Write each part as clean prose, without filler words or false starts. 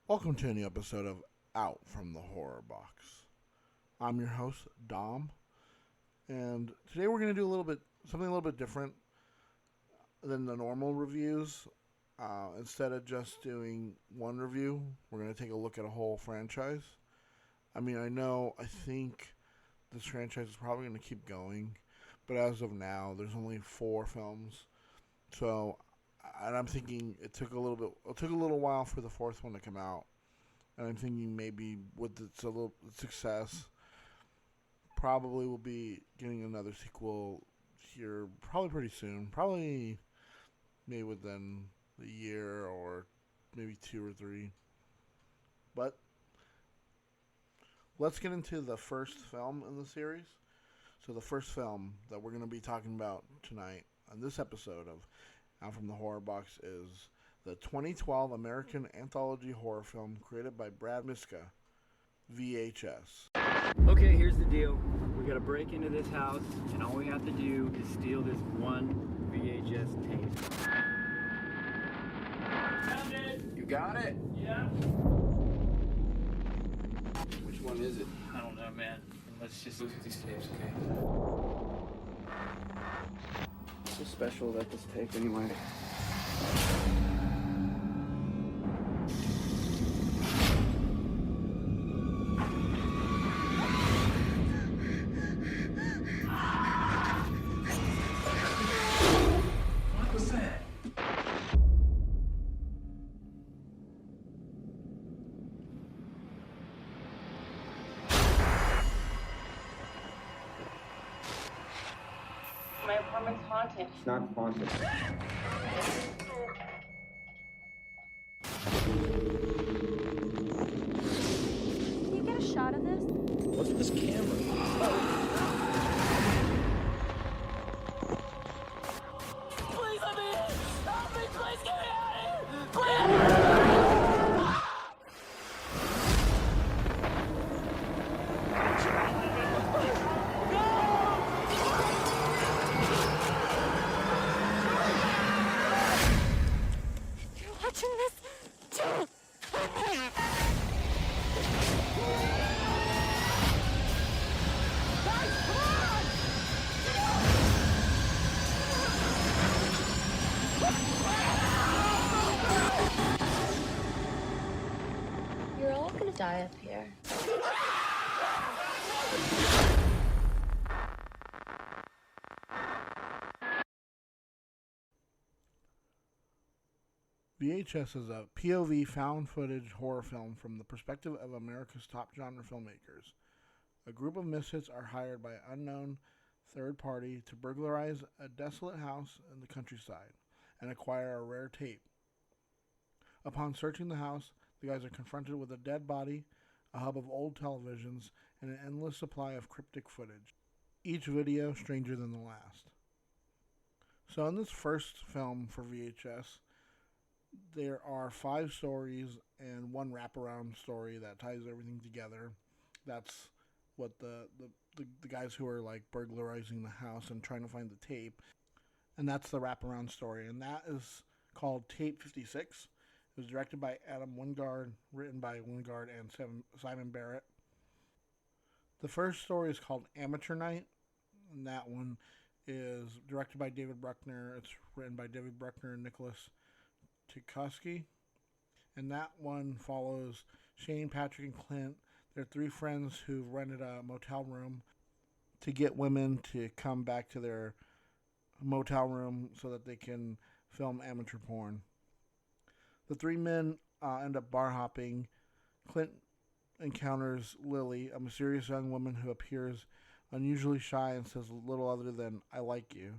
Welcome to a new episode of Out from the Horrorbox. I'm your host, Dom, and today we're going to do something a little bit different than the normal reviews. Instead of just doing one review, we're going to take a look at a whole franchise. I think this franchise is probably going to keep going, but as of now, there's only 4 films. So, and I'm thinking it took a little while for the 4th one to come out. And I'm thinking maybe with its a little success, probably will be getting another sequel here probably pretty soon. Probably maybe within a year or maybe 2 or 3. But let's get into the first film in the series. So the first film that we're going to be talking about tonight on this episode of Out from the Horror Box is the 2012 American anthology horror film created by Brad Miska, VHS. Okay, here's the deal. We gotta break into this house, and all we have to do is steal this one VHS tape. Found it! You got it? Yeah. Which one is it? I don't know, man. Let's just Look at these tapes, okay? What's so special about this tape anyway? What was that? My apartment's haunted. It's not haunted. Can you get a shot of this? What's this camera? Please let me in! Help me! Please get me out of here! Please! You're watching this? You're all gonna die up here. VHS is a POV found footage horror film from the perspective of America's top genre filmmakers. A group of misfits are hired by an unknown third party to burglarize a desolate house in the countryside and acquire a rare tape. Upon searching the house, the guys are confronted with a dead body, a hub of old televisions, and an endless supply of cryptic footage, each video stranger than the last. So in this first film for VHS, there are 5 stories and 1 wraparound story that ties everything together. That's what the guys who are like burglarizing the house and trying to find the tape, and that's the wraparound story, and that is called Tape 56. It was directed by Adam Wingard, written by Wingard and Simon Barrett. The first story is called Amateur Night, and that one is directed by David Bruckner. It's written by David Bruckner and Nicholas Tchaikovsky. And that one follows Shane, Patrick, and Clint. They're 3 friends who've rented a motel room to get women to come back to their motel room so that they can film amateur porn. The 3 men end up bar hopping. Clint encounters Lily, a mysterious young woman who appears unusually shy and says little other than, "I like you."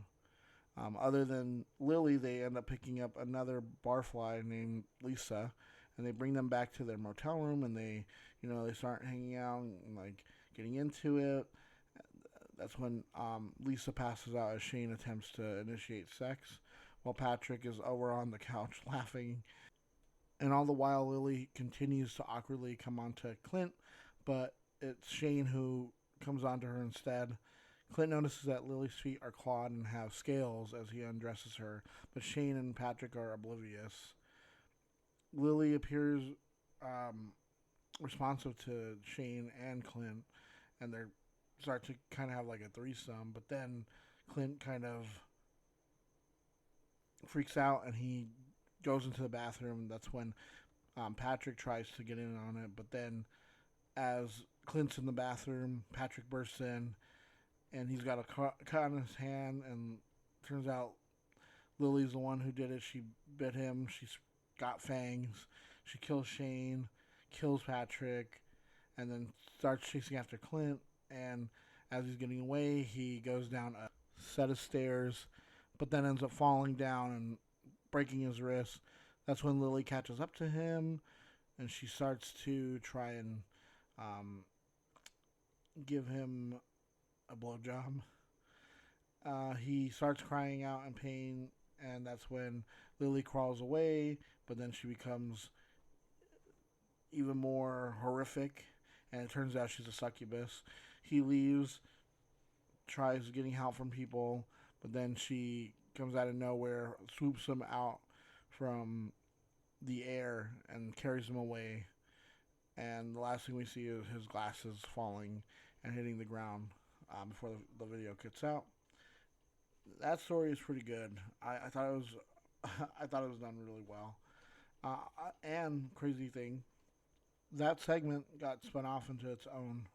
Other than Lily, they end up picking up another barfly named Lisa, and they bring them back to their motel room, and they start hanging out and like getting into it. That's when Lisa passes out as Shane attempts to initiate sex, while Patrick is over on the couch laughing. And all the while, Lily continues to awkwardly come on to Clint, but it's Shane who comes on to her instead. Clint notices that Lily's feet are clawed and have scales as he undresses her, but Shane and Patrick are oblivious. Lily appears responsive to Shane and Clint, and they start to kind of have like a threesome. But then Clint kind of freaks out and he goes into the bathroom. That's when Patrick tries to get in on it, but then as Clint's in the bathroom, Patrick bursts in and he's got a cut on his hand, and turns out Lily's the one who did it. She bit him. She's got fangs. She kills Shane, kills Patrick, and then starts chasing after Clint. And as he's getting away, he goes down a set of stairs, but then ends up falling down and breaking his wrist. That's when Lily catches up to him, and she starts to try and give him a blowjob. He starts crying out in pain, and that's when Lily crawls away, but then she becomes even more horrific, and it turns out she's a succubus. He leaves, tries getting help from people, but then she comes out of nowhere, swoops him out from the air, and carries him away. And the last thing we see is his glasses falling and hitting the ground before the video cuts out. That story is pretty good. I thought it was I thought it was done really well. And crazy thing, that segment got spun off into its own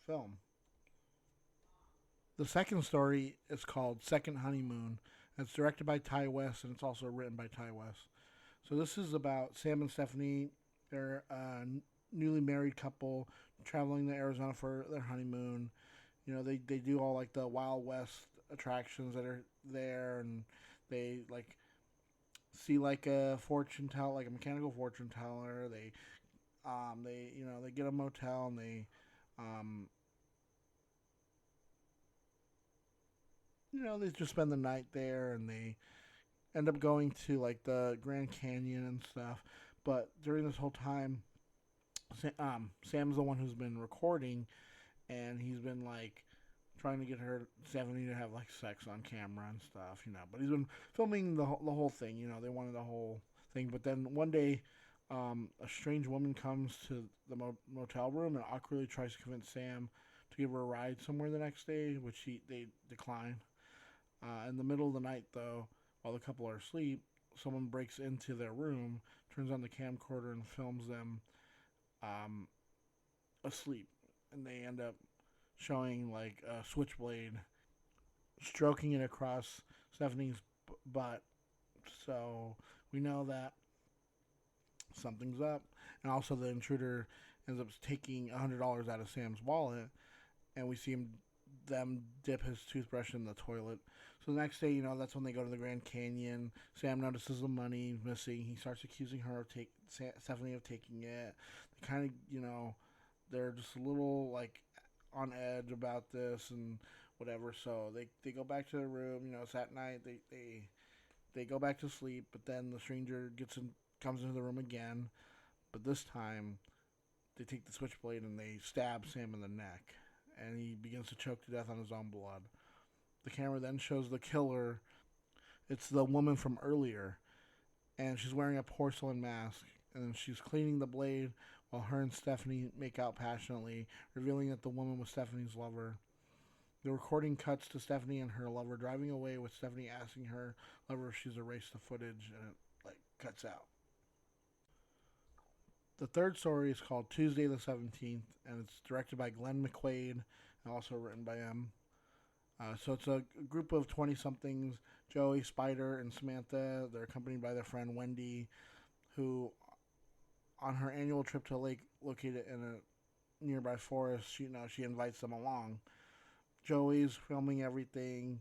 film. The second story is called Second Honeymoon. It's directed by Ty West, and it's also written by Ty West. So this is about Sam and Stephanie. They're a newly married couple traveling to Arizona for their honeymoon. You know, they do all like the Wild West attractions that are there, and they like see like a fortune teller, like a mechanical fortune teller. They get a motel, and they just spend the night there, and they end up going to like the Grand Canyon and stuff. But during this whole time, Sam's the one who's been recording, and he's been like trying to get Stephanie to have like sex on camera and stuff, But he's been filming the whole thing, They wanted the whole thing, but then one day, a strange woman comes to the motel room and awkwardly tries to convince Sam to give her a ride somewhere the next day, which they decline. In the middle of the night, though, while the couple are asleep, someone breaks into their room, turns on the camcorder, and films them asleep. And they end up showing like a switchblade stroking it across Stephanie's butt. So we know that something's up. And also the intruder ends up taking $100 out of Sam's wallet, and we see them dip his toothbrush in the toilet. So the next day, that's when they go to the Grand Canyon. Sam notices the money missing. He starts accusing her of Stephanie of taking it. They kind of, they're just a little like on edge about this and whatever. So they go back to their room. It's at night. They go back to sleep. But then the stranger comes into the room again. But this time, they take the switchblade and they stab Sam in the neck, and he begins to choke to death on his own blood. The camera then shows the killer. It's the woman from earlier, and she's wearing a porcelain mask, and she's cleaning the blade while her and Stephanie make out passionately, revealing that the woman was Stephanie's lover. The recording cuts to Stephanie and her lover driving away, with Stephanie asking her lover if she's erased the footage, and it cuts out. The third story is called Tuesday the 17th, and it's directed by Glenn McQuaid and also written by him. So it's a group of 20-somethings, Joey, Spider, and Samantha. They're accompanied by their friend Wendy, who, on her annual trip to a lake located in a nearby forest, she invites them along. Joey's filming everything,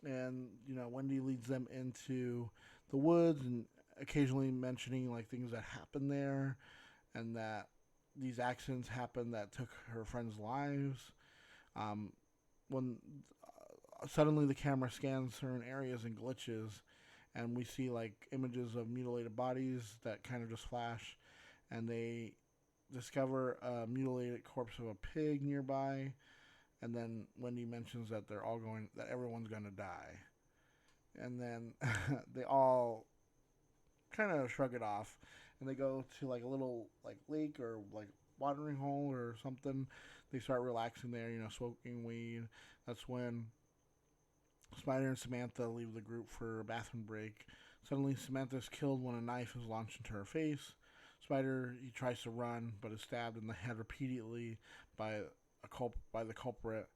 and Wendy leads them into the woods and occasionally mentioning like things that happened there, and that these accidents happened that took her friends' lives. When suddenly the camera scans certain areas and glitches, and we see like images of mutilated bodies that kind of just flash, and they discover a mutilated corpse of a pig nearby, and then Wendy mentions that everyone's gonna die, and then they all kind of shrug it off, and they go to like a little like lake or like watering hole or something. They start relaxing there, smoking weed. That's when Spider and Samantha leave the group for a bathroom break. Suddenly, Samantha is killed when a knife is launched into her face. Spider, he tries to run, but is stabbed in the head repeatedly by by the culprit.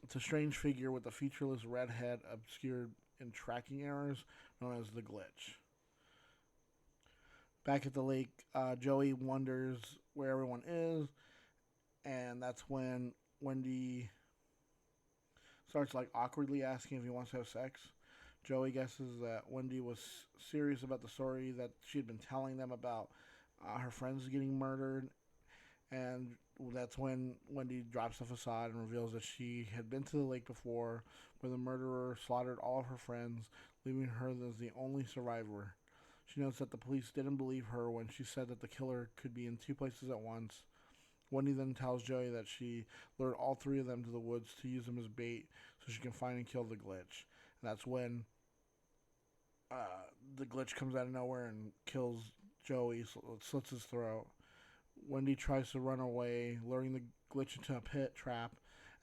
It's a strange figure with a featureless red head obscured in tracking errors known as the glitch. Back at the lake, Joey wonders where everyone is, and that's when Wendy starts like awkwardly asking if he wants to have sex. Joey guesses that Wendy was serious about the story that she had been telling them about her friends getting murdered, and that's when Wendy drops the facade and reveals that she had been to the lake before, where the murderer slaughtered all of her friends, leaving her as the only survivor. She notes that the police didn't believe her when she said that the killer could be in 2 places at once. Wendy then tells Joey that she lured all 3 of them to the woods to use them as bait so she can find and kill the glitch. And that's when the glitch comes out of nowhere and kills Joey, slits his throat. Wendy tries to run away, luring the glitch into a pit trap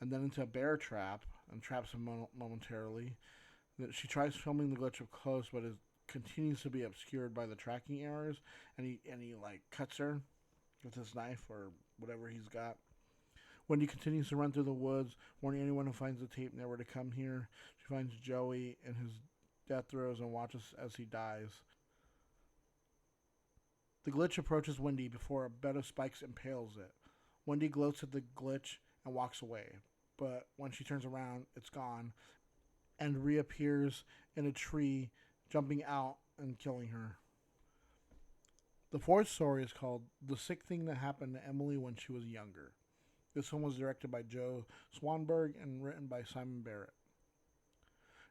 and then into a bear trap and traps him momentarily. She tries filming the glitch up close, but it continues to be obscured by the tracking errors, and he like cuts her with his knife or whatever he's got. Wendy continues to run through the woods, warning anyone who finds the tape never to come here. She finds Joey in his death throes and watches as he dies. The glitch approaches Wendy before a bed of spikes impales it. Wendy gloats at the glitch and walks away, but when she turns around, it's gone and reappears in a tree, jumping out and killing her. The 4th story is called The Sick Thing That Happened to Emily When She Was Younger. This one was directed by Joe Swanberg and written by Simon Barrett.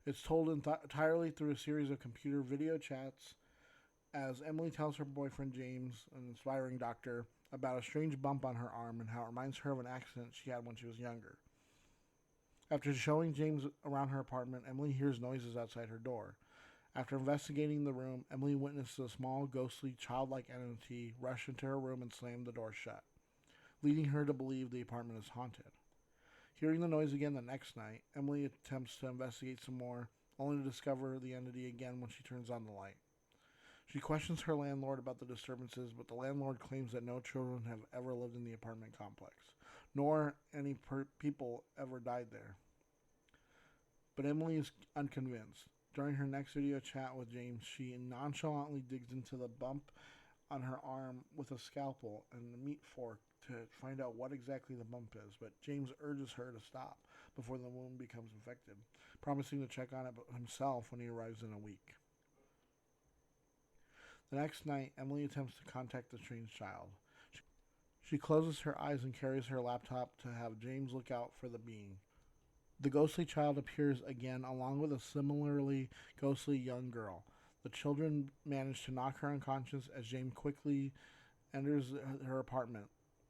It's told entirely through a series of computer video chats as Emily tells her boyfriend James, an inspiring doctor, about a strange bump on her arm and how it reminds her of an accident she had when she was younger. After showing James around her apartment, Emily hears noises outside her door. After investigating the room, Emily witnesses a small, ghostly, childlike entity rush into her room and slam the door shut, leading her to believe the apartment is haunted. Hearing the noise again the next night, Emily attempts to investigate some more, only to discover the entity again when she turns on the light. She questions her landlord about the disturbances, but the landlord claims that no children have ever lived in the apartment complex, nor any people ever died there. But Emily is unconvinced. During her next video chat with James, she nonchalantly digs into the bump on her arm with a scalpel and a meat fork to find out what exactly the bump is, but James urges her to stop before the wound becomes infected, promising to check on it himself when he arrives in a week. The next night, Emily attempts to contact the strange child. She closes her eyes and carries her laptop to have James look out for the being. The ghostly child appears again along with a similarly ghostly young girl. The children manage to knock her unconscious as James quickly enters her apartment.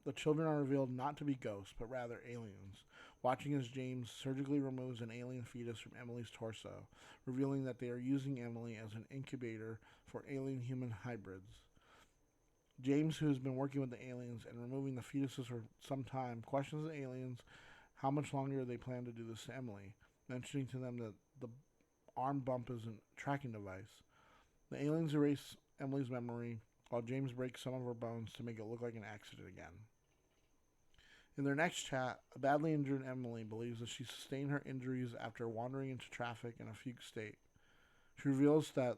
The children are revealed not to be ghosts, but rather aliens, watching as James surgically removes an alien fetus from Emily's torso, revealing that they are using Emily as an incubator for alien-human hybrids. James, who has been working with the aliens and removing the fetuses for some time, questions the aliens how much longer they plan to do this to Emily, mentioning to them that the arm bump is a tracking device. The aliens erase Emily's memory, while James breaks some of her bones to make it look like an accident again. In their next chat, a badly injured Emily believes that she sustained her injuries after wandering into traffic in a fugue state. She reveals that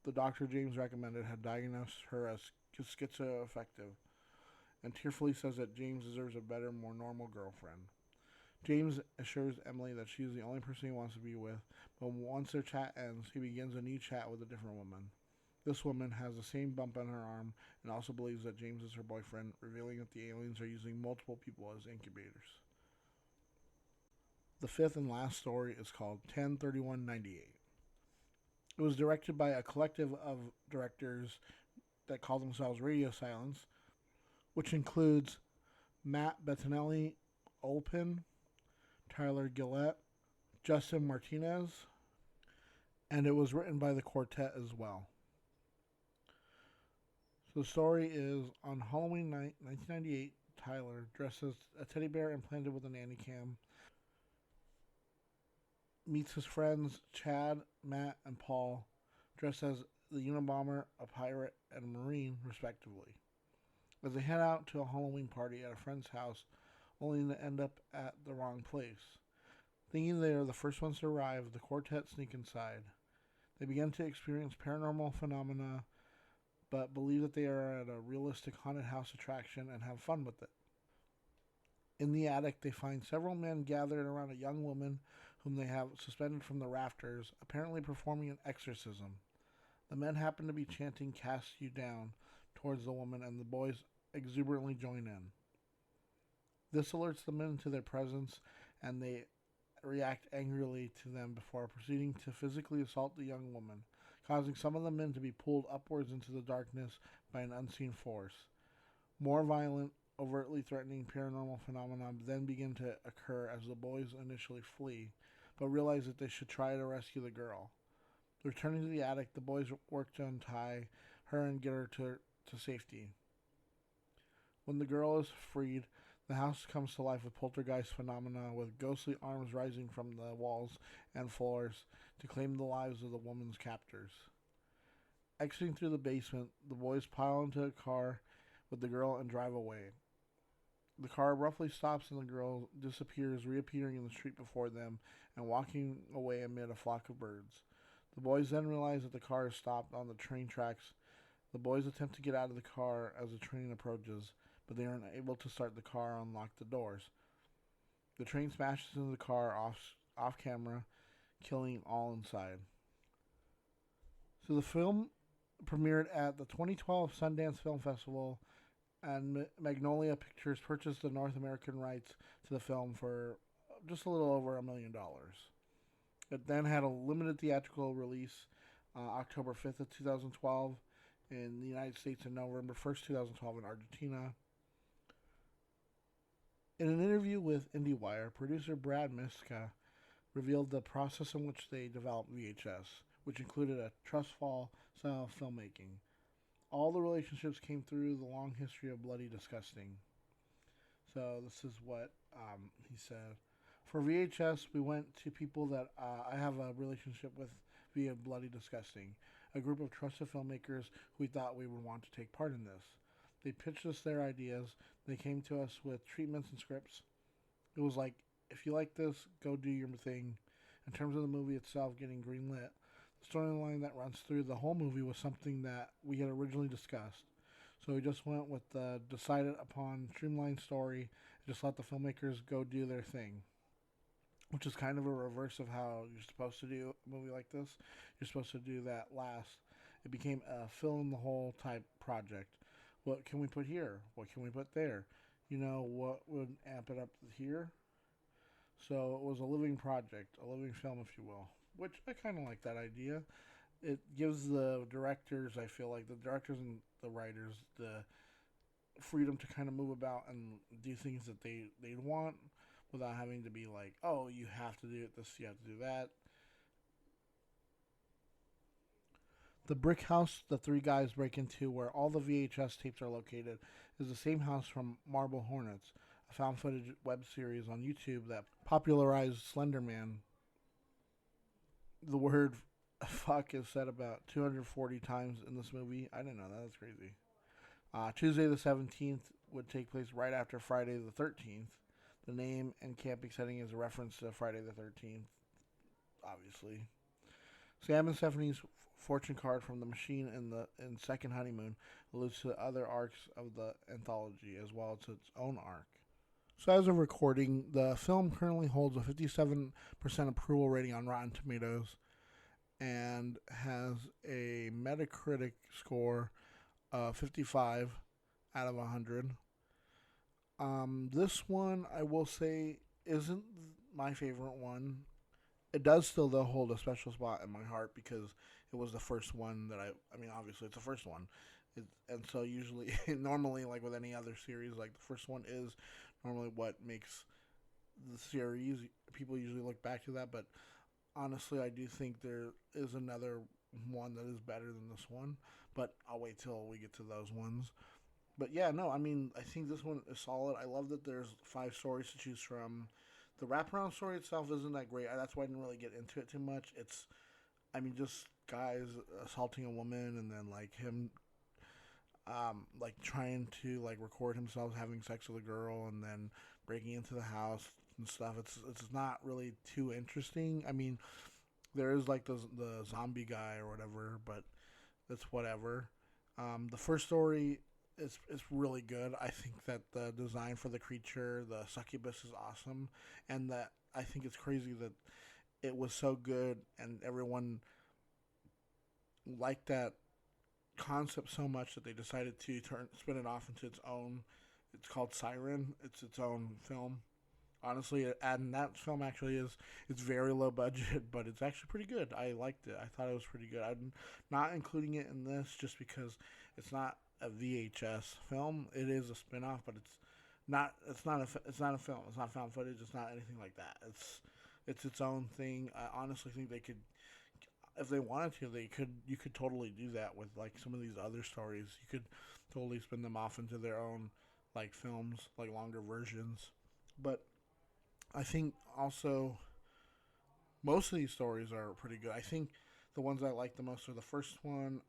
the doctor James recommended had diagnosed her as schizoaffective, and tearfully says that James deserves a better, more normal girlfriend. James assures Emily that she is the only person he wants to be with, but once their chat ends, he begins a new chat with a different woman. This woman has the same bump on her arm and also believes that James is her boyfriend, revealing that the aliens are using multiple people as incubators. The 5th and last story is called 10/31/98. It was directed by a collective of directors that call themselves Radio Silence, which includes Matt Bettinelli Olpin, Tyler Gillette, Justin Martinez, and it was written by the quartet as well. So the story is on Halloween night, 1998, Tyler, dressed as a teddy bear implanted with a nanny cam, meets his friends Chad, Matt, and Paul, dressed as the Unabomber, a pirate, and a Marine, respectively, as they head out to a Halloween party at a friend's house, only to end up at the wrong place. Thinking they are the first ones to arrive, the quartet sneak inside. They begin to experience paranormal phenomena, but believe that they are at a realistic haunted house attraction and have fun with it. In the attic, they find several men gathered around a young woman whom they have suspended from the rafters, apparently performing an exorcism. The men happen to be chanting "Cast You Down" towards the woman, and the boys exuberantly join in. This alerts the men to their presence, and they react angrily to them before proceeding to physically assault the young woman, causing some of the men to be pulled upwards into the darkness by an unseen force. More violent, overtly threatening paranormal phenomena then begin to occur as the boys initially flee, but realize that they should try to rescue the girl. Returning to the attic, the boys work to untie her and get her to safety. When the girl is freed, the house comes to life with poltergeist phenomena, with ghostly arms rising from the walls and floors to claim the lives of the woman's captors. Exiting through the basement, the boys pile into a car with the girl and drive away. The car abruptly stops and the girl disappears, reappearing in the street before them and walking away amid a flock of birds. The boys then realize that the car is stopped on the train tracks. The boys attempt to get out of the car as the train approaches, but they are unable to start the car or unlock the doors. The train smashes into the car off camera, killing all inside. So the film premiered at the 2012 Sundance Film Festival, and Magnolia Pictures purchased the North American rights to the film for just a little over $1 million. It then had a limited theatrical release October 5th of 2012 in the United States and November 1st, 2012 in Argentina. In an interview with IndieWire, producer Brad Miska revealed the process in which they developed VHS, which included a trust fall style of filmmaking. All the relationships came through the long history of Bloody Disgusting. So this is what he said. For VHS, we went to people that I have a relationship with via Bloody Disgusting, a group of trusted filmmakers who we thought we would want to take part in this. They pitched us their ideas. They came to us with treatments and scripts. It was like, if you like this, go do your thing. In terms of the movie itself getting greenlit, the storyline that runs through the whole movie was something that we had originally discussed. So we just went with the decided upon streamlined story and just let the filmmakers go do their thing. Which is kind of a reverse of how you're supposed to do a movie like this. You're supposed to do that last. It became a fill-in-the-hole type project. What can we put here? What can we put there? You know, what would amp it up here? So it was a living project, a living film, if you will. Which I kind of like that idea. It gives the directors, I feel like, the directors and the writers, the freedom to kind of move about and do things that they'd want, without having to be like, oh, you have to do this, you have to do that. The brick house the three guys break into, where all the VHS tapes are located, is the same house from Marble Hornets, a found footage web series on YouTube that popularized Slender Man. The word fuck is said about 240 times in this movie. I didn't know that. That's crazy. Tuesday the 17th would take place right after Friday the 13th. The name and camping setting is a reference to Friday the 13th, obviously. Sam and Stephanie's fortune card from the machine in Second Honeymoon alludes to other arcs of the anthology, as well as its own arc. So as of recording, the film currently holds a 57% approval rating on Rotten Tomatoes and has a Metacritic score of 55 out of 100. This one, I will say, isn't my favorite one. It does still, though, hold a special spot in my heart because it was the first one that I mean, obviously, it's the first one. And so usually, normally, like with any other series, like the first one is normally what makes the series. People usually look back to that, but honestly, I do think there is another one that is better than this one, but I'll wait till we get to those ones. But yeah, no, I mean, I think this one is solid. I love that there's 5 stories to choose from. The wraparound story itself isn't that great. That's why I didn't really get into it too much. It's, I mean, just guys assaulting a woman and then like him, like trying to like record himself having sex with a girl and then breaking into the house and stuff. It's not really too interesting. I mean, there is like the zombie guy or whatever, but it's whatever. The first story is really good. I think that the design for the creature, the succubus, is awesome, and that I think it's crazy that it was so good and everyone liked that concept so much that they decided to spin it off into its own. It's called Siren. It's its own film. Honestly, and that film actually it's very low budget, but it's actually pretty good. I liked it. I thought it was pretty good. I'm not including it in this just because it's not a VHS film. It is a spin-off, but it's not a film. It's not found footage. It's not anything like that. It's its own thing. I honestly think they could, if they wanted to, you could totally do that with like some of these other stories. You could totally spin them off into their own like films, like longer versions. But I think also most of these stories are pretty good. I think the ones I like the most are the first one,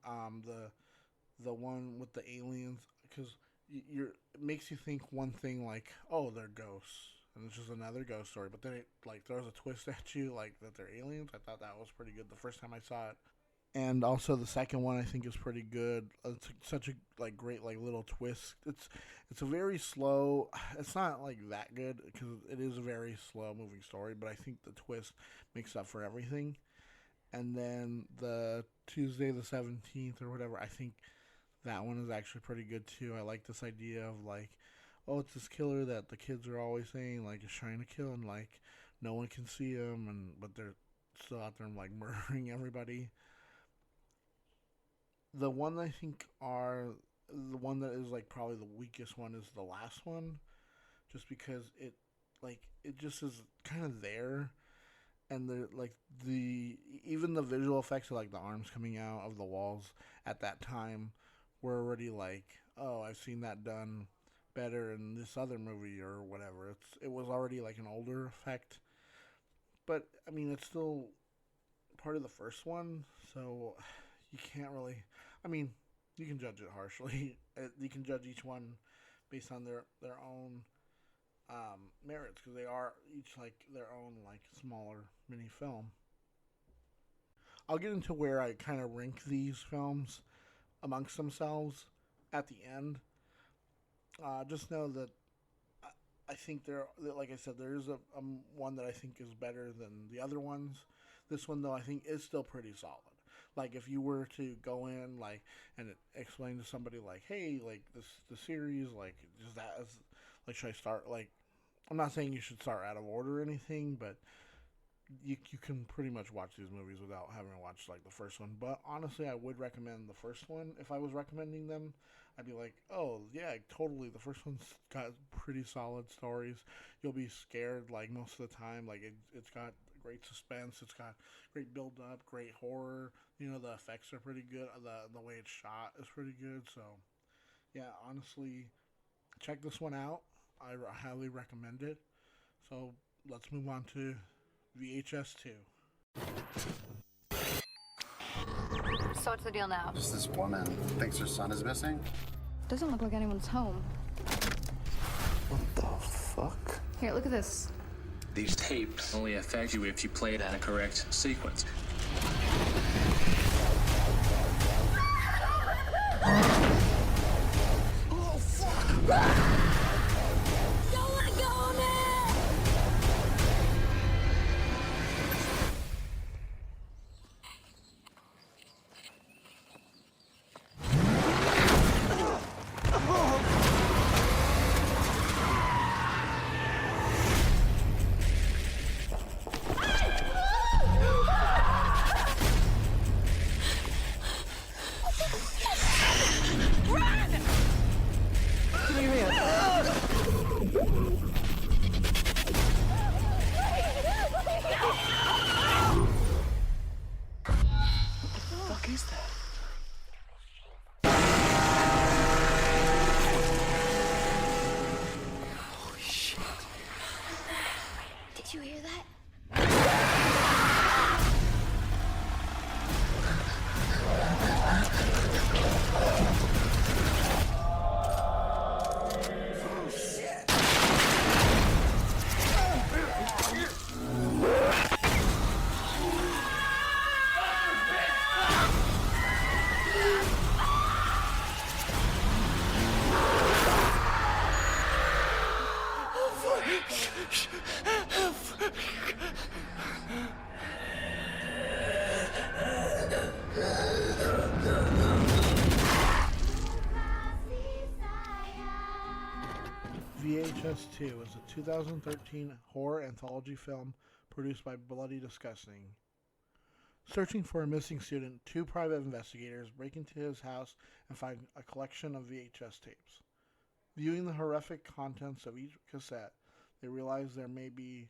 the one with the aliens, because it makes you think one thing like, oh, they're ghosts, and it's just another ghost story. But then it like throws a twist at you like that they're aliens. I thought that was pretty good the first time I saw it. And also the second one I think is pretty good. It's such a like great like little twist. It's a very slow. It's not like that good because it is a very slow moving story. But I think the twist makes up for everything. And then the Tuesday the 17th or whatever, I think that one is actually pretty good too. I like this idea of like, oh, it's this killer that the kids are always saying like is trying to kill, and like no one can see him, but they're still out there and like murdering everybody. The one I think the one that is like probably the weakest one is the last one, just because it just is kind of there, and even the visual effects of like the arms coming out of the walls at that time were already like, oh, I've seen that done better in this other movie or whatever. It was already like an older effect, but I mean it's still part of the first one, so you can't really. I mean, you can judge it harshly. You can judge each one based on their own merits, because they are each like their own like smaller mini film. I'll get into where I kind of rank these films amongst themselves at the end. Just know that I think like I said, there is a one that I think is better than the other ones. This one though I think is still pretty solid. Like if you were to go in like and explain to somebody like, hey, like the series, like just that as like, should I start like, I'm not saying you should start out of order or anything, but you can pretty much watch these movies without having to watch like the first one. But honestly, I would recommend the first one. If I was recommending them, I'd be like, oh yeah, totally. The first one's got pretty solid stories. You'll be scared like most of the time. Like it's got great suspense. It's got great build up, great horror. You know, the effects are pretty good. The way it's shot is pretty good. So yeah, honestly, check this one out. I highly recommend it. So let's move on to VHS 2. So what's the deal now? Just this woman thinks her son is missing. Doesn't look like anyone's home. What the fuck? Here, look at this. These tapes only affect you if you play it in a correct sequence. Oh, fuck! Don't let go of me! VHS 2 is a 2013 horror anthology film produced by Bloody Disgusting. Searching for a missing student, two private investigators break into his house and find a collection of VHS tapes. Viewing the horrific contents of each cassette, they realize there may be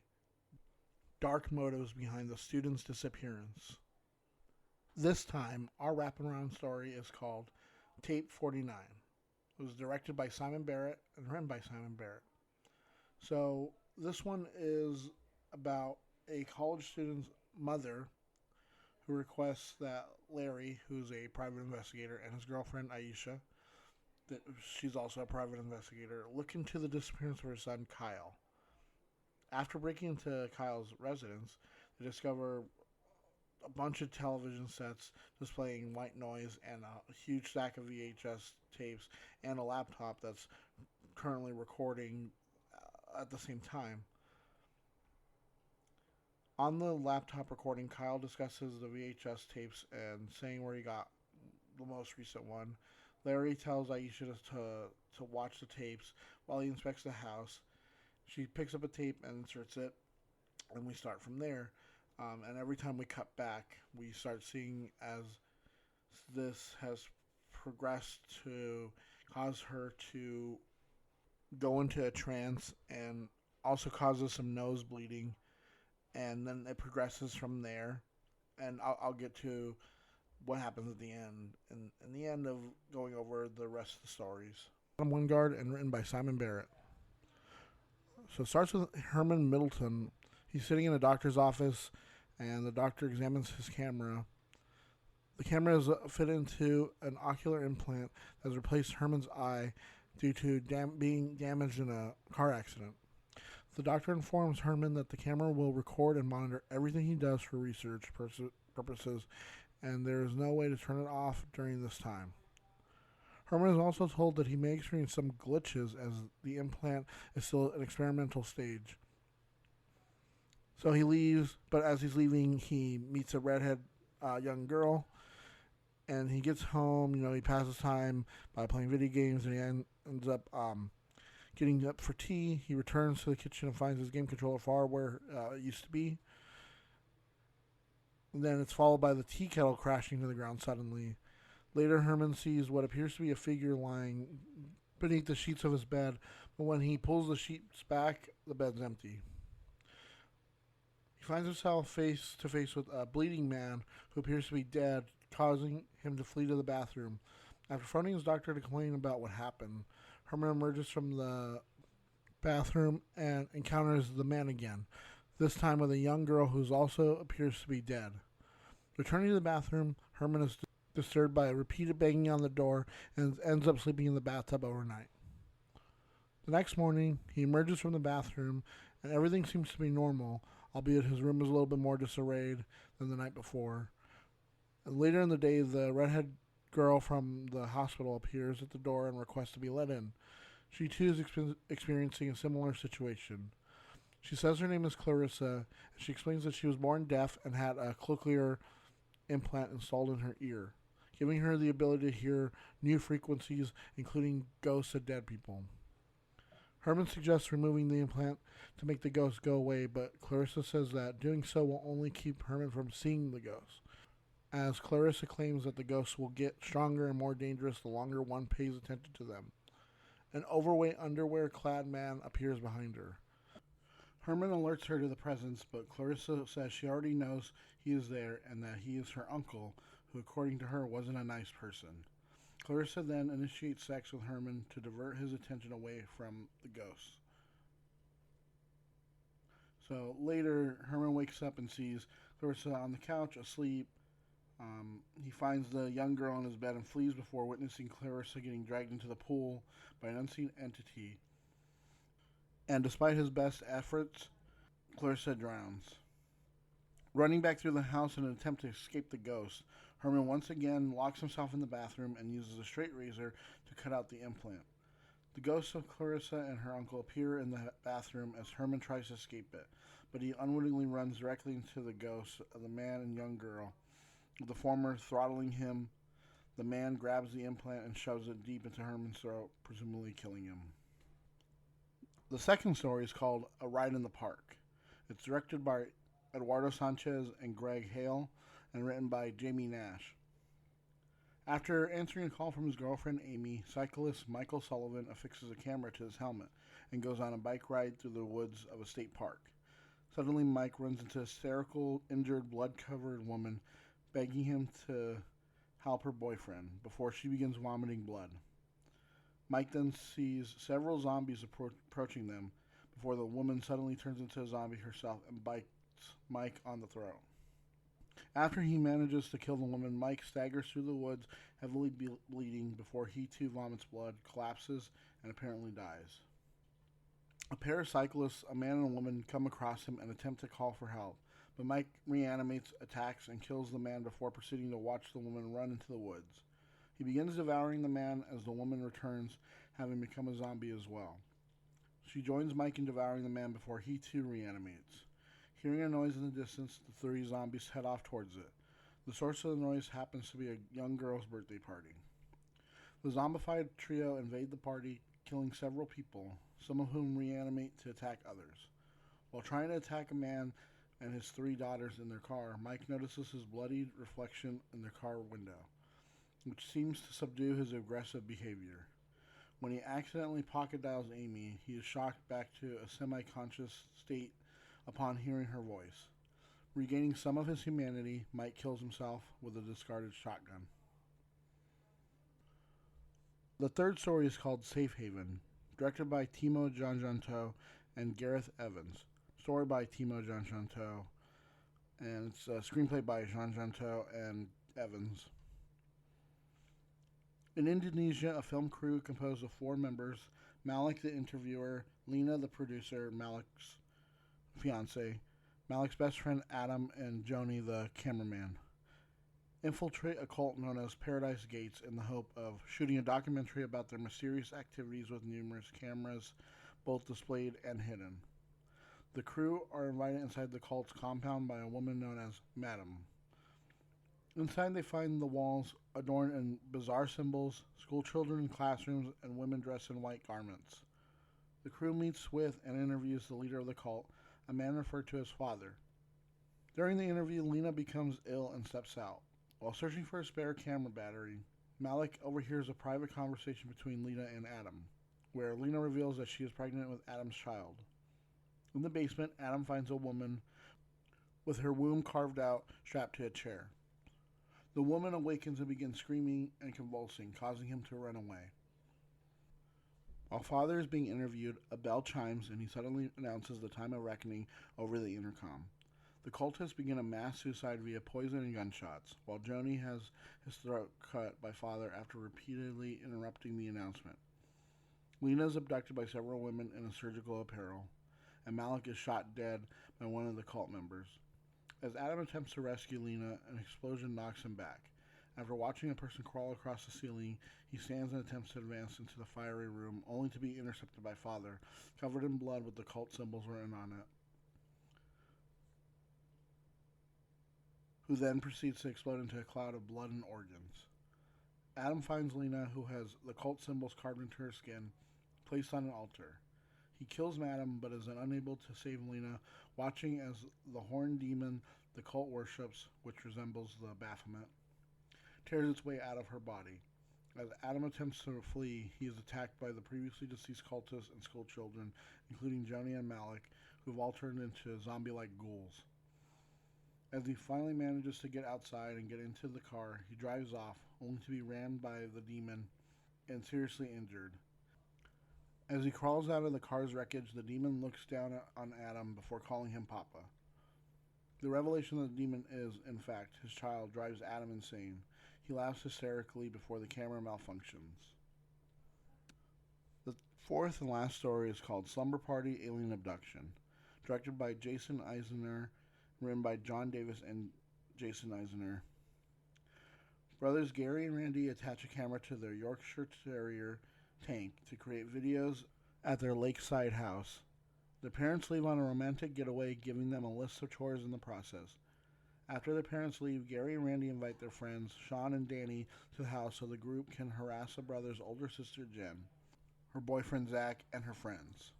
dark motives behind the student's disappearance. This time, our wraparound story is called Tape 49. It was directed by Simon Barrett and written by Simon Barrett. So, this one is about a college student's mother who requests that Larry, who's a private investigator, and his girlfriend Aisha, that she's also a private investigator, look into the disappearance of her son Kyle. After breaking into Kyle's residence, they discover a bunch of television sets displaying white noise and a huge stack of VHS tapes and a laptop that's currently recording at the same time. On the laptop recording, Kyle discusses the VHS tapes and saying where he got the most recent one. Larry tells Aisha to watch the tapes while he inspects the house. She picks up a tape and inserts it, and we start from there. And every time we cut back, we start seeing as this has progressed to cause her to go into a trance and also causes some nose bleeding. And then it progresses from there. And I'll get to what happens at the end. And in the end of going over the rest of the stories. Adam Wingard and written by Simon Barrett. So it starts with Herman Middleton. He's sitting in a doctor's office, and the doctor examines his camera. The camera is fit into an ocular implant that has replaced Herman's eye due to being damaged in a car accident. The doctor informs Herman that the camera will record and monitor everything he does for research purposes, and there is no way to turn it off during this time. Herman is also told that he may experience some glitches as the implant is still at an experimental stage. So he leaves, but as he's leaving, he meets a redhead young girl, and he gets home. He passes time by playing video games, and he ends up getting up for tea. He returns to the kitchen and finds his game controller far where it used to be. And then it's followed by the tea kettle crashing to the ground suddenly. Later, Herman sees what appears to be a figure lying beneath the sheets of his bed, but when he pulls the sheets back, the bed's empty. He finds himself face to face with a bleeding man who appears to be dead, causing him to flee to the bathroom. After phoning his doctor to complain about what happened, Herman emerges from the bathroom and encounters the man again, this time with a young girl who also appears to be dead. Returning to the bathroom, Herman is disturbed by a repeated banging on the door and ends up sleeping in the bathtub overnight. The next morning, he emerges from the bathroom and everything seems to be normal, albeit his room is a little bit more disarrayed than the night before. And later in the day, the redhead girl from the hospital appears at the door and requests to be let in. She too is experiencing a similar situation. She says her name is Clarissa, and she explains that she was born deaf and had a cochlear implant installed in her ear, giving her the ability to hear new frequencies, including ghosts of dead people. Herman suggests removing the implant to make the ghosts go away, but Clarissa says that doing so will only keep Herman from seeing the ghosts, as Clarissa claims that the ghosts will get stronger and more dangerous the longer one pays attention to them. An overweight, underwear-clad man appears behind her. Herman alerts her to the presence, but Clarissa says she already knows he is there and that he is her uncle, who according to her wasn't a nice person. Clarissa then initiates sex with Herman to divert his attention away from the ghosts. So later, Herman wakes up and sees Clarissa on the couch, asleep. He finds the young girl in his bed and flees before witnessing Clarissa getting dragged into the pool by an unseen entity. And despite his best efforts, Clarissa drowns. Running back through the house in an attempt to escape the ghost, Herman once again locks himself in the bathroom and uses a straight razor to cut out the implant. The ghosts of Clarissa and her uncle appear in the bathroom as Herman tries to escape it, but he unwittingly runs directly into the ghosts of the man and young girl, with the former throttling him. The man grabs the implant and shoves it deep into Herman's throat, presumably killing him. The second story is called A Ride in the Park. It's directed by Eduardo Sanchez and Greg Hale and written by Jamie Nash. After answering a call from his girlfriend Amy, cyclist Michael Sullivan affixes a camera to his helmet and goes on a bike ride through the woods of a state park. Suddenly, Mike runs into a hysterical, injured, blood-covered woman begging him to help her boyfriend before she begins vomiting blood. Mike then sees several zombies approaching them before the woman suddenly turns into a zombie herself and bites Mike on the throat. After he manages to kill the woman, Mike staggers through the woods, heavily bleeding, before he too vomits blood, collapses, and apparently dies. A pair of cyclists, a man and a woman, come across him and attempt to call for help, but Mike reanimates, attacks, and kills the man before proceeding to watch the woman run into the woods. He begins devouring the man as the woman returns, having become a zombie as well. She joins Mike in devouring the man before he too reanimates. Hearing a noise in the distance, the three zombies head off towards it. The source of the noise happens to be a young girl's birthday party. The zombified trio invade the party, killing several people, some of whom reanimate to attack others. While trying to attack a man and his three daughters in their car, Mike notices his bloodied reflection in their car window, which seems to subdue his aggressive behavior. When he accidentally pocket dials Amy, he is shocked back to a semi-conscious state upon hearing her voice. Regaining some of his humanity, Mike kills himself with a discarded shotgun. The third story is called Safe Haven, directed by Timo Janjanto and Gareth Evans. Story by Timo Janjanto, and it's a screenplay by Janjanto and Evans. In Indonesia, a film crew composed of 4 members: Malik the interviewer, Lena the producer, Malik's fiance, Malik's best friend Adam, and Joni the cameraman, infiltrate a cult known as Paradise Gates in the hope of shooting a documentary about their mysterious activities with numerous cameras, both displayed and hidden. The crew are invited inside the cult's compound by a woman known as Madam. Inside, they find the walls adorned in bizarre symbols, school children in classrooms, and women dressed in white garments. The crew meets with and interviews the leader of the cult, a man referred to as Father. During the interview, Lena becomes ill and steps out. While searching for a spare camera battery, Malik overhears a private conversation between Lena and Adam, where Lena reveals that she is pregnant with Adam's child. In the basement, Adam finds a woman with her womb carved out, strapped to a chair. The woman awakens and begins screaming and convulsing, causing him to run away. While Father is being interviewed, a bell chimes and he suddenly announces the time of reckoning over the intercom. The cultists begin a mass suicide via poison and gunshots, while Joni has his throat cut by Father after repeatedly interrupting the announcement. Lena is abducted by several women in a surgical apparel, and Malik is shot dead by one of the cult members. As Adam attempts to rescue Lena, an explosion knocks him back. After watching a person crawl across the ceiling, he stands and attempts to advance into the fiery room, only to be intercepted by Father, covered in blood with the cult symbols written on it, who then proceeds to explode into a cloud of blood and organs. Adam finds Lena, who has the cult symbols carved into her skin, placed on an altar. He kills Madam, but is unable to save Lena, watching as the horned demon the cult worships, which resembles the Baphomet, tears its way out of her body. As Adam attempts to flee, he is attacked by the previously deceased cultists and school children, including Joni and Malik, who have all turned into zombie-like ghouls. As he finally manages to get outside and get into the car, he drives off, only to be rammed by the demon and seriously injured. As he crawls out of the car's wreckage, the demon looks down on Adam before calling him Papa. The revelation that the demon is, in fact, his child drives Adam insane. He laughs hysterically before the camera malfunctions. The fourth and last story is called Slumber Party Alien Abduction, directed by Jason Eisner, written by John Davis and Jason Eisner. Brothers Gary and Randy attach a camera to their Yorkshire Terrier tank to create videos at their lakeside house. The parents leave on a romantic getaway, giving them a list of chores in the process. After the parents leave, Gary and Randy invite their friends, Sean and Danny, to the house so the group can harass the brothers' older sister, Jen, her boyfriend, Zach, and her friends.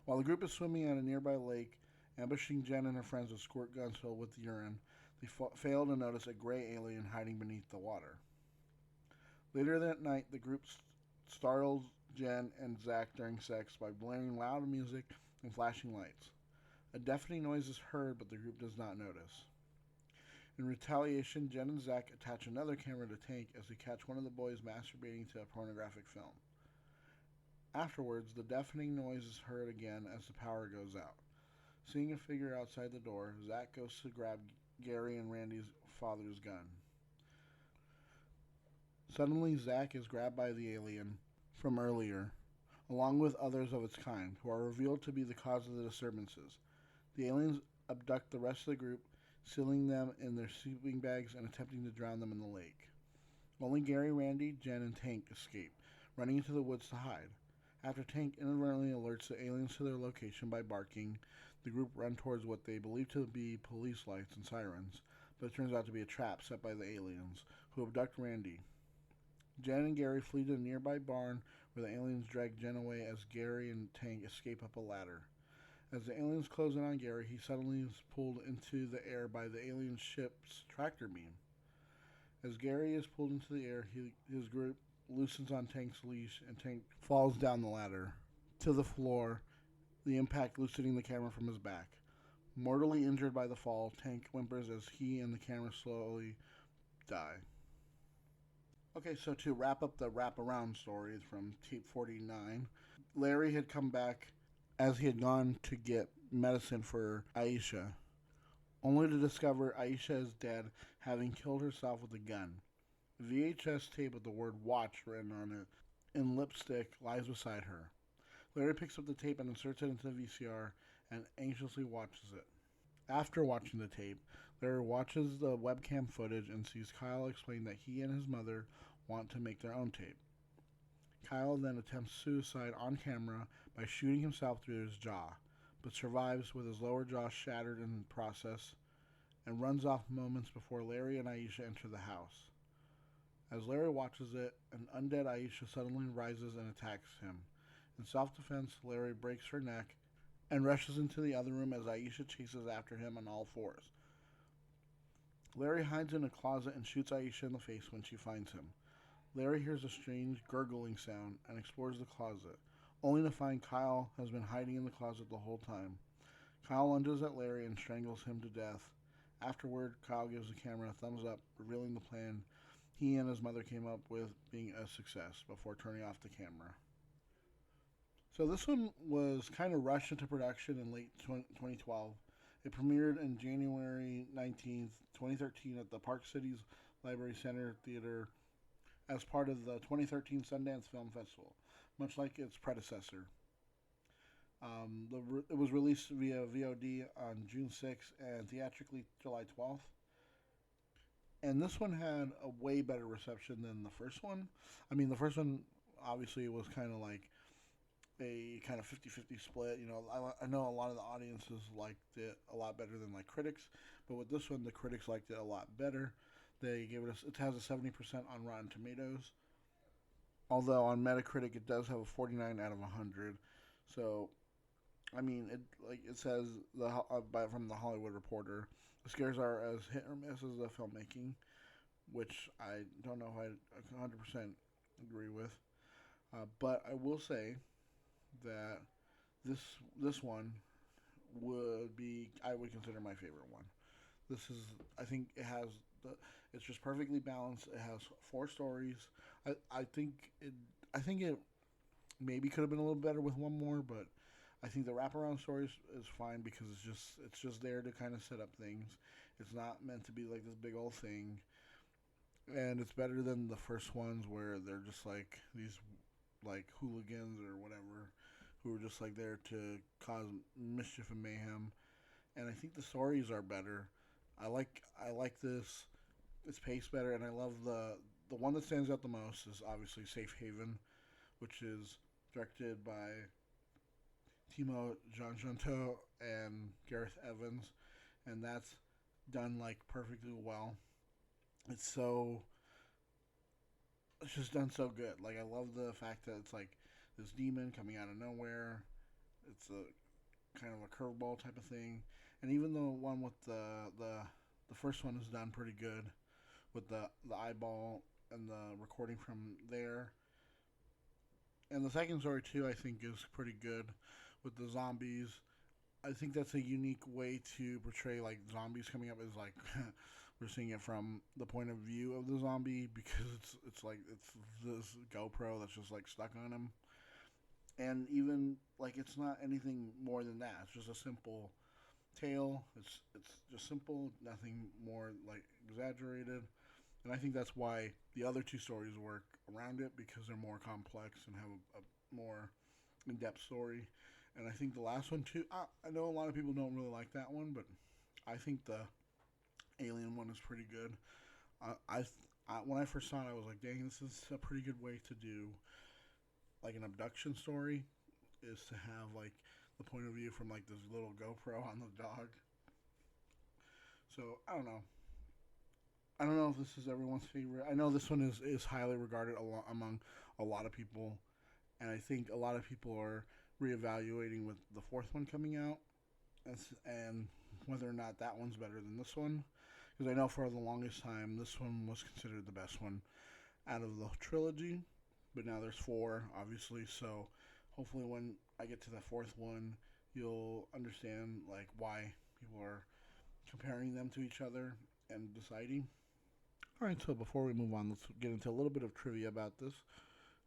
While the group is swimming at a nearby lake, ambushing Jen and her friends with squirt guns filled with urine, they fail to notice a gray alien hiding beneath the water. Later that night, the group startles Jen and Zach during sex by blaring loud music and flashing lights. A deafening noise is heard, but the group does not notice. In retaliation, Jen and Zach attach another camera to Tank as they catch one of the boys masturbating to a pornographic film. Afterwards, the deafening noise is heard again as the power goes out. Seeing a figure outside the door, Zach goes to grab Gary and Randy's father's gun. Suddenly, Zach is grabbed by the alien from earlier, along with others of its kind, who are revealed to be the cause of the disturbances. The aliens abduct the rest of the group, sealing them in their sleeping bags and attempting to drown them in the lake. Only Gary, Randy, Jen, and Tank escape, running into the woods to hide. After Tank inadvertently alerts the aliens to their location by barking, the group run towards what they believe to be police lights and sirens, but it turns out to be a trap set by the aliens, who abduct Randy. Jen and Gary flee to a nearby barn where the aliens drag Jen away as Gary and Tank escape up a ladder. As the aliens close in on Gary, he suddenly is pulled into the air by the alien ship's tractor beam. As Gary is pulled into the air, his group loosens on Tank's leash and Tank falls down the ladder to the floor, the impact loosening the camera from his back. Mortally injured by the fall, Tank whimpers as he and the camera slowly die. Okay, so to wrap up the wraparound story from tape 49, Larry had come back as he had gone to get medicine for Aisha, only to discover Aisha is dead, having killed herself with a gun. A VHS tape with the word watch written on it in lipstick lies beside her. Larry picks up the tape and inserts it into the VCR and anxiously watches it. After watching the tape, Larry watches the webcam footage and sees Kyle explain that he and his mother want to make their own tape. Kyle then attempts suicide on camera by shooting himself through his jaw, but survives with his lower jaw shattered in the process and runs off moments before Larry and Aisha enter the house. As Larry watches it, an undead Aisha suddenly rises and attacks him. In self-defense, Larry breaks her neck and rushes into the other room as Aisha chases after him on all fours. Larry hides in a closet and shoots Aisha in the face when she finds him. Larry hears a strange gurgling sound and explores the closet, only to find Kyle has been hiding in the closet the whole time. Kyle lunges at Larry and strangles him to death. Afterward, Kyle gives the camera a thumbs up, revealing the plan he and his mother came up with being a success before turning off the camera. So this one was kind of rushed into production in late 2012. It premiered on January 19th, 2013 at the Park Cities Library Center Theater as part of the 2013 Sundance Film Festival, much like its predecessor. It was released via VOD on June 6th and theatrically July 12th. And this one had a way better reception than the first one. I mean, the first one obviously was kind of like a kind of 50-50 split. You know, I know a lot of the audiences liked it a lot better than like critics, but with this one, the critics liked it a lot better. They gave it has a 70% on Rotten Tomatoes, although on Metacritic it does have a 49 out of 100. So, I mean, it says from the Hollywood Reporter, the scares are as hit or miss as the filmmaking, which I don't know if I 100% agree with. But I will say that this one I would consider my favorite one. I think it's just perfectly balanced. It has 4 stories. I think it maybe could have been a little better with one more, but I think the wraparound story is fine because it's just there to kind of set up things. It's not meant to be like this big old thing, and it's better than the first ones where they're just like these like hooligans or whatever who are just like there to cause mischief and mayhem. And I think the stories are better. I like this. It's paced better, and I love the one that stands out the most is obviously Safe Haven, which is directed by Timo Gianjanto and Gareth Evans, and that's done like perfectly well. It's just done so good. Like, I love the fact that it's like this demon coming out of nowhere, It's a kind of a curveball type of thing. And even the one with the first one is done pretty good with the eyeball and the recording from there. And the second story too, I think, is pretty good with the zombies. I think that's a unique way to portray like zombies coming up. Is like we're seeing it from the point of view of the zombie because it's like it's this GoPro that's just like stuck on him, and even like it's not anything more than that. It's just a simple tale. It's just simple, nothing more like exaggerated. And I think that's why the other two stories work around it because they're more complex and have a more in-depth story. And I think the last one too. I know a lot of people don't really like that one, but I think the Alien one is pretty good. When I first saw it, I was like, "Dang, this is a pretty good way to do like an abduction story." Is to have like the point of view from like this little GoPro on the dog. So I don't know. I don't know if this is everyone's favorite. I know this one is highly regarded among a lot of people, and I think a lot of people are reevaluating with the fourth one coming out, and whether or not that one's better than this one. Because I know for the longest time this one was considered the best one out of the trilogy, but now there's four, obviously. So hopefully, when I get to the fourth one, you'll understand like why people are comparing them to each other and deciding. All right, so before we move on, let's get into a little bit of trivia about this.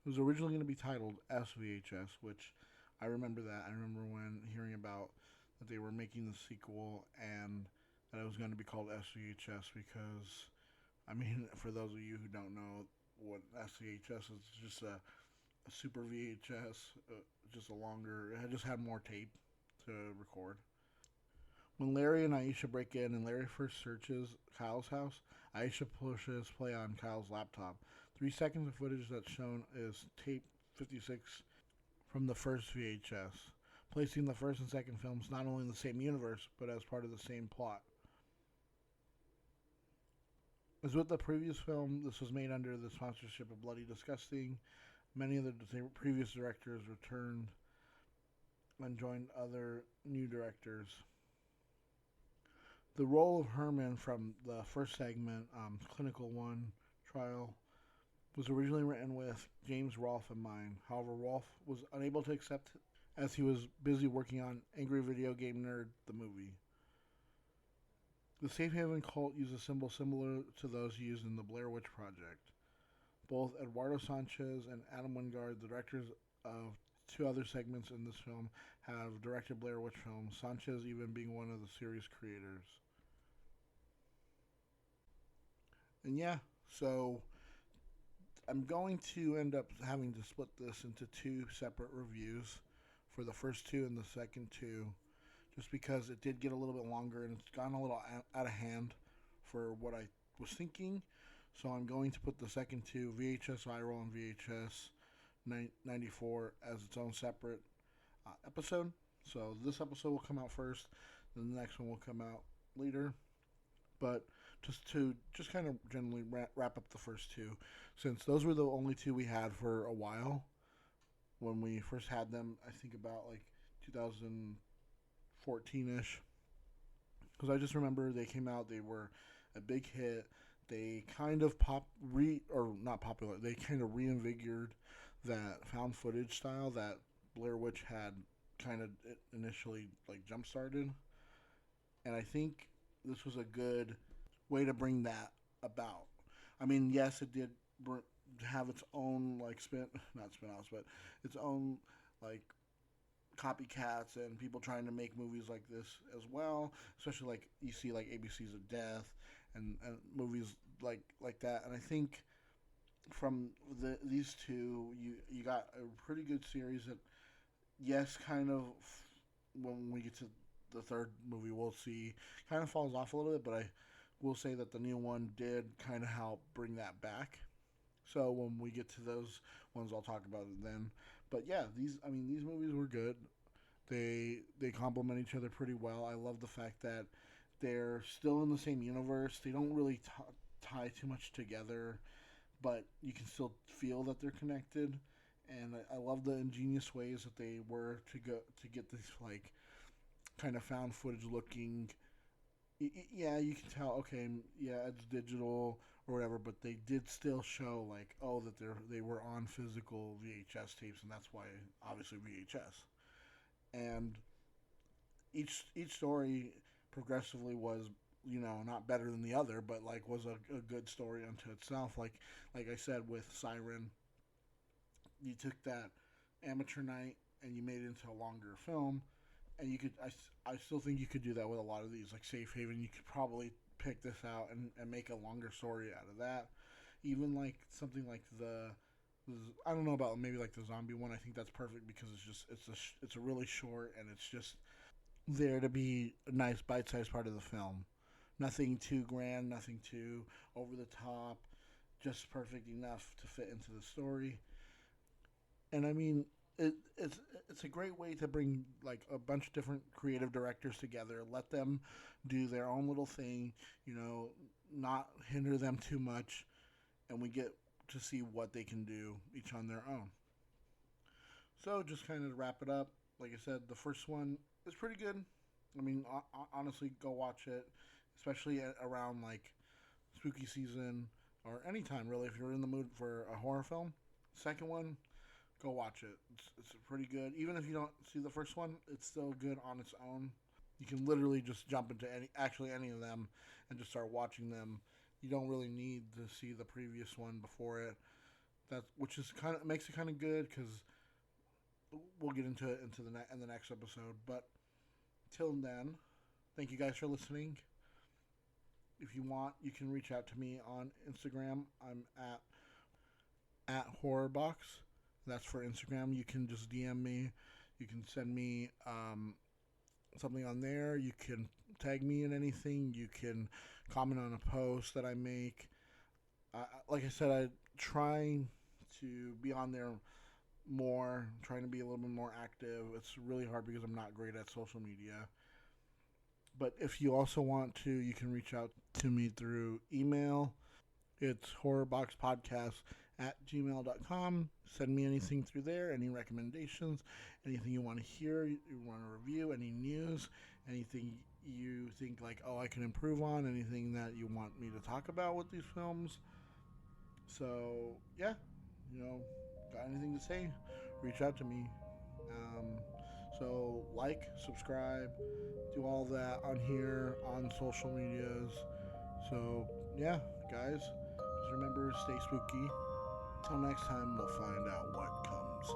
It was originally going to be titled SVHS, which I remember that. I remember when hearing about that they were making the sequel and that it was going to be called SVHS because, I mean, for those of you who don't know what SVHS is, it's just a super VHS, just a longer, it just had more tape to record. When Larry and Aisha break in and Larry first searches Kyle's house, Aisha pushes play on Kyle's laptop. 3 seconds of footage that's shown is tape 56 from the first VHS, placing the first and second films not only in the same universe, but as part of the same plot. As with the previous film, this was made under the sponsorship of Bloody Disgusting. Many of the previous directors returned and joined other new directors. The role of Herman from the first segment, Clinical One Trial, was originally written with James Rolfe in mind. However, Rolfe was unable to accept it as he was busy working on Angry Video Game Nerd, the movie. The Safe Haven cult uses symbols similar to those used in the Blair Witch Project. Both Eduardo Sanchez and Adam Wingard, the directors of 2 other segments in this film, have directed Blair Witch films, Sanchez even being one of the series creators. And yeah, so I'm going to end up having to split this into 2 separate reviews for the first 2 and the second 2, just because it did get a little bit longer and it's gotten a little out of hand for what I was thinking. So I'm going to put the second 2, VHS Viral and VHS 94, as its own separate episode. So this episode will come out first, then the next one will come out later. But just kind of generally wrap up the first 2, since those were the only 2 we had for a while when we first had them. I think about like 2014ish, because I just remember they came out, they were a big hit. They kind of not popular. They kind of reinvigorated that found footage style that Blair Witch had kind of initially like jump started, and I think this was a good way to bring that about. I mean, yes, it did have its own like not spin-offs, but its own like copycats and people trying to make movies like this as well. Especially like you see like ABC's of Death and movies like that. And I think from these 2, you got a pretty good series that, yes, kind of when we get to the third movie, we'll see kind of falls off a little bit, but I will say that the new one did kind of help bring that back. So when we get to those ones, I'll talk about it then. But yeah, these movies were good. They complement each other pretty well. I love the fact that they're still in the same universe. They don't really tie too much together, but you can still feel that they're connected. and I love the ingenious ways that they were to get this like kind of found footage looking. Yeah, you can tell. Okay, yeah, it's digital or whatever, but they did still show like, oh, that they were on physical VHS tapes, and that's why obviously VHS. And each story progressively was, not better than the other, but like was a good story unto itself. Like I said with Siren, you took that amateur night and you made it into a longer film, and you could I still think you could do that with a lot of these, like Safe Haven. You could probably pick this out and make a longer story out of that. Even like something like I don't know about maybe like the zombie one. I think that's perfect because it's a really short, and it's just there to be a nice bite-sized part of the film. Nothing too grand, nothing too over the top, just perfect enough to fit into the story. And I mean, it's a great way to bring like a bunch of different creative directors together, let them do their own little thing, not hinder them too much, and we get to see what they can do each on their own. So just kind of to wrap it up, like I said, the first one is pretty good. I mean, honestly, go watch it, especially around like spooky season or anytime really if you're in the mood for a horror film. Second one, go watch it. It's pretty good. Even if you don't see the first one, it's still good on its own. You can literally just jump into any of them and just start watching them. You don't really need to see the previous one before it. Which is kind of makes it kind of good because we'll get into it in the next episode. But till then, thank you guys for listening. If you want, you can reach out to me on Instagram. I'm at Horrorbox. That's for Instagram. You can just DM me. You can send me something on there. You can tag me in anything. You can comment on a post that I make. Like I said, I try to be on there more, trying to be a little bit more active. It's really hard because I'm not great at social media. But if you also want to, you can reach out to me through email. It's horrorboxpodcast@gmail.com. Send me anything through there, any recommendations, anything you want to hear, you want to review, any news, anything you think like, oh, I can improve on, anything that you want me to talk about with these films. So, yeah, got anything to say, reach out to me. So, like, subscribe, do all that on here, on social medias. So, yeah, guys, just remember, stay spooky. Till next time, we'll find out what comes